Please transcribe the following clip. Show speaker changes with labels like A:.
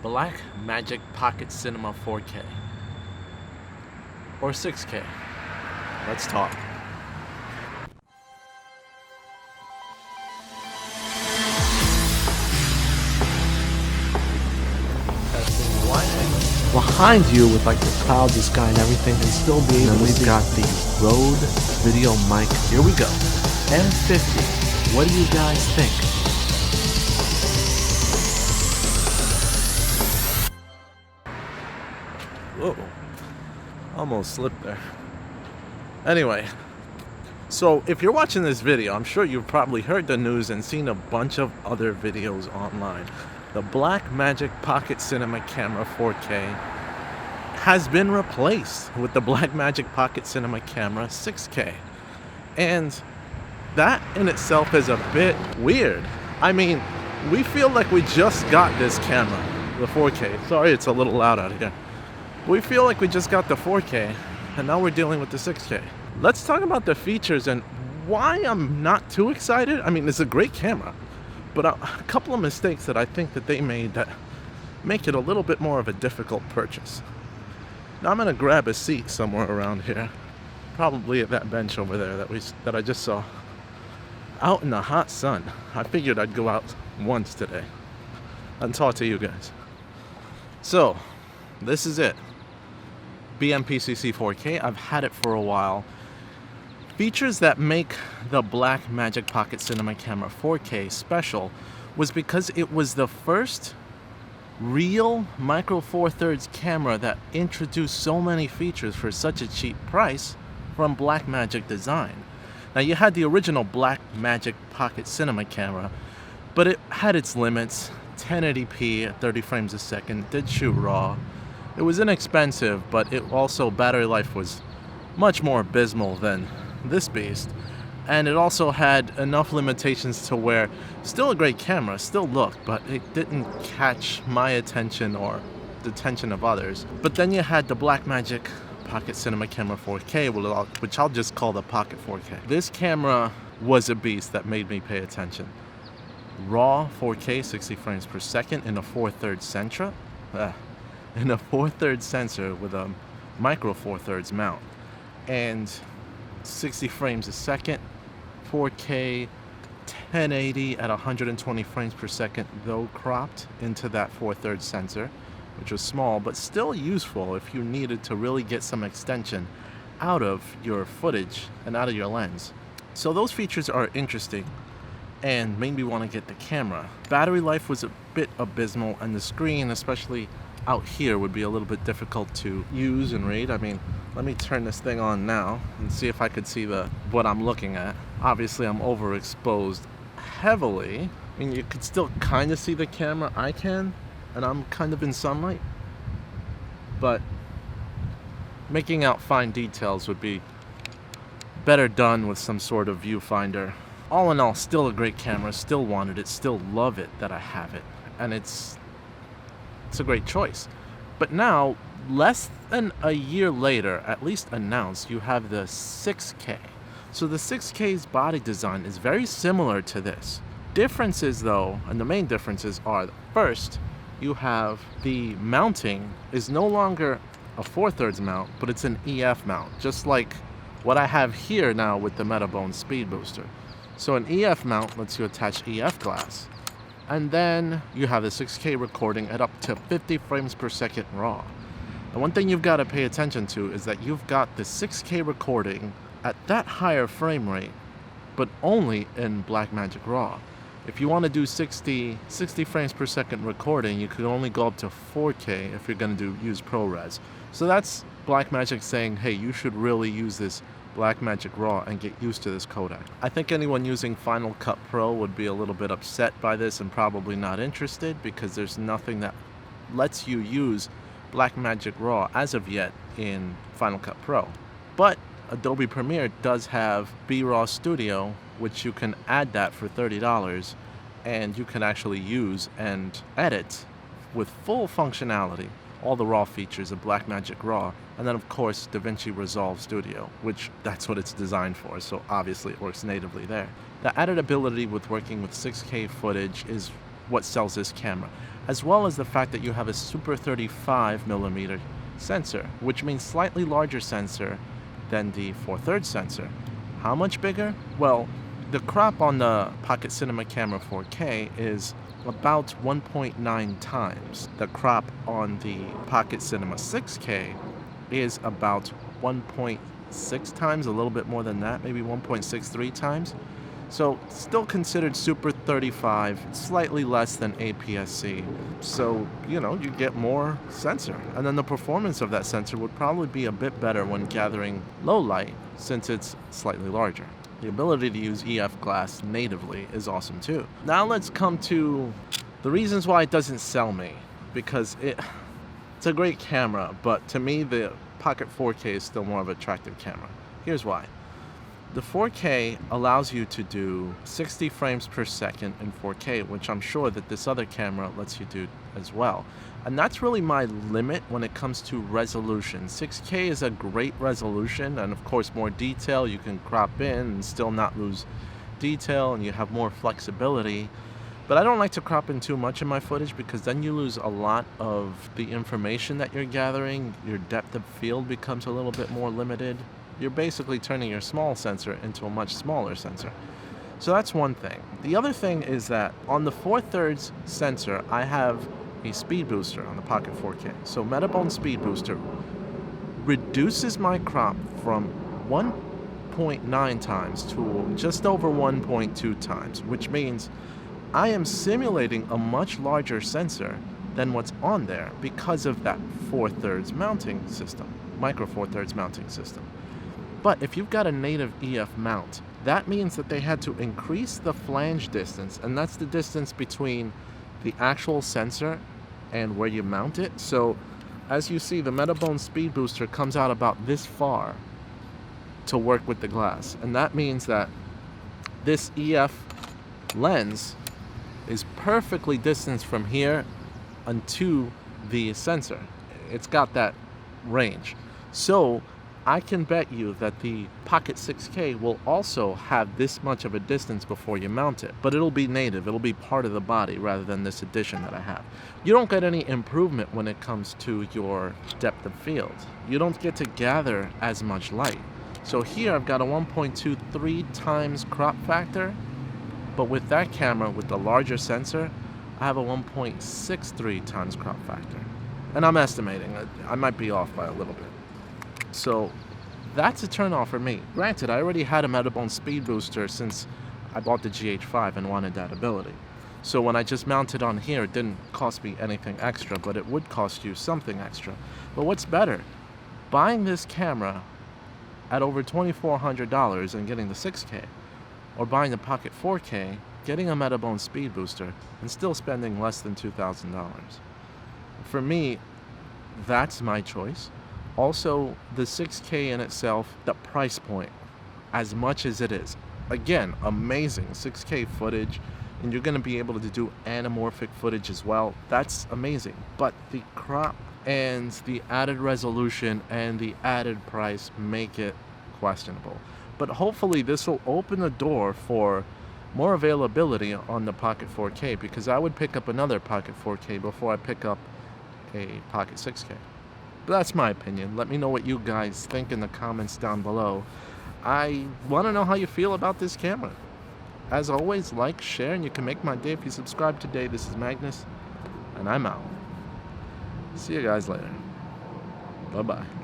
A: Blackmagic Pocket Cinema 4K or 6K. Let's talk. Testing 1. Behind you with like the clouds, the sky and everything, and still be able to see. We've got the Rode video mic. Here we go. M50. What do you guys think? Whoa, almost slipped there. Anyway, so if you're watching this video, I'm sure you've probably heard the news and seen a bunch of other videos online. The Blackmagic Pocket Cinema Camera 4K has been replaced with the Blackmagic Pocket Cinema Camera 6K. And that in itself is a bit weird. I mean, we feel like we just got this camera, the 4K. Sorry, it's a little loud out here. We feel like we just got the 4K, and now we're dealing with the 6K. Let's talk about the features and why I'm not too excited. I mean, it's a great camera, but a couple of mistakes that I think that they made that make it a little bit more of a difficult purchase. Now I'm gonna grab a seat somewhere around here, probably at that bench over there that I just saw. Out in the hot sun. I figured I'd go out once today and talk to you guys. So, this is it. BMPCC 4K. I've had it for a while. Features that make the Blackmagic Pocket Cinema Camera 4K special was because it was the first real micro four thirds camera that introduced so many features for such a cheap price from Blackmagic design. Now you had the original Blackmagic Pocket Cinema camera, but it had its limits. 1080p at 30 frames a second, did shoot RAW. It was inexpensive, but it also, battery life was much more abysmal than this beast. And it also had enough limitations to where, still a great camera, still looked, but it didn't catch my attention or the attention of others. But then you had the Blackmagic Pocket Cinema Camera 4K, which I'll just call the Pocket 4K. This camera was a beast that made me pay attention. RAW 4K 60 frames per second in a 4/3 sensor. In a 4/3 sensor with a micro 4/3 mount. And 60 frames a second, 4K 1080 at 120 frames per second, though cropped into that 4/3 sensor, which was small, but still useful if you needed to really get some extension out of your footage and out of your lens. So those features are interesting and made me want to get the camera. Battery life was a bit abysmal, and the screen, especially out here, would be a little bit difficult to use and read. I mean, let me turn this thing on now and see if I could see what I'm looking at. Obviously, I'm overexposed heavily. I mean, you could still kind of see the camera. I can, and I'm kind of in sunlight. But making out fine details would be better done with some sort of viewfinder. All in all, still a great camera, still wanted it, still love it that I have it, and it's a great choice. But now, less than a year later, at least announced, you have the 6K. So the 6K's body design is very similar to this. Differences though, and the main differences are, first, you have the mounting is no longer a 4/3 mount, but it's an EF mount, just like what I have here now with the Metabones Speedbooster. So an EF mount lets you attach EF glass. And then you have the 6K recording at up to 50 frames per second RAW. And one thing you've got to pay attention to is that you've got the 6K recording at that higher frame rate, but only in Blackmagic RAW. If you want to do 60 frames per second recording, you could only go up to 4K if you're going to use ProRes. So that's Blackmagic saying, hey, you should really use this Blackmagic RAW and get used to this codec. I think anyone using Final Cut Pro would be a little bit upset by this and probably not interested, because there's nothing that lets you use Blackmagic RAW as of yet in Final Cut Pro. But Adobe Premiere does have B-RAW Studio, which you can add that for $30, and you can actually use and edit with full functionality all the RAW features of Blackmagic RAW, and then of course DaVinci Resolve Studio, which that's what it's designed for, so obviously it works natively there. The added ability with working with 6K footage is what sells this camera. as well as the fact that you have a Super 35mm sensor, which means slightly larger sensor than the 4/3 sensor. How much bigger? Well, the crop on the Pocket Cinema Camera 4K is about 1.9 times. The crop on the Pocket Cinema 6K is about 1.6 times, a little bit more than that, maybe 1.63 times. So still considered Super 35, slightly less than APS-C. So, you know, you get more sensor. And then the performance of that sensor would probably be a bit better when gathering low light, since it's slightly larger. The ability to use EF glass natively is awesome too. Now let's come to the reasons why it doesn't sell me. Because it's a great camera, but to me the Pocket 4K is still more of an attractive camera. Here's why. The 4K allows you to do 60 frames per second in 4K, which I'm sure that this other camera lets you do as well. And that's really my limit when it comes to resolution. 6K is a great resolution, and of course more detail. You can crop in and still not lose detail, and you have more flexibility. But I don't like to crop in too much in my footage, because then you lose a lot of the information that you're gathering. Your depth of field becomes a little bit more limited. You're basically turning your small sensor into a much smaller sensor. So that's one thing. The other thing is that on the 4/3 sensor, I have a speed booster on the Pocket 4K. So Metabones Speedbooster reduces my crop from 1.9 times to just over 1.2 times, which means I am simulating a much larger sensor than what's on there because of that 4/3 mounting system, micro 4/3 mounting system. But if you've got a native EF mount, that means that they had to increase the flange distance, and that's the distance between the actual sensor and where you mount it. So as you see, the Metabones Speedbooster comes out about this far to work with the glass, and that means that this EF lens is perfectly distanced from here unto the sensor. It's got that range. So I can bet you that the Pocket 6K will also have this much of a distance before you mount it, but it'll be native, it'll be part of the body rather than this addition that I have. You don't get any improvement when it comes to your depth of field. You don't get to gather as much light. So here I've got a 1.23 times crop factor, but with that camera, with the larger sensor, I have a 1.63 times crop factor. And I'm estimating, I might be off by a little bit. So that's a turn off for me. Granted, I already had a Metabones Speedbooster since I bought the GH5 and wanted that ability. So when I just mounted on here, it didn't cost me anything extra, but it would cost you something extra. But what's better? Buying this camera at over $2,400 and getting the 6K, or buying the Pocket 4K, getting a Metabones Speedbooster, and still spending less than $2,000. For me, that's my choice. Also, the 6K in itself, the price point, as much as it is, again, amazing 6K footage, and you're going to be able to do anamorphic footage as well. That's amazing. But the crop and the added resolution and the added price make it questionable. But hopefully this will open the door for more availability on the Pocket 4K, because I would pick up another Pocket 4K before I pick up a Pocket 6K. But that's my opinion. Let me know what you guys think in the comments down below. I want to know how you feel about this camera. As always, like, share, and you can make my day if you subscribe today. This is Magnus, and I'm out. See you guys later. Bye-bye.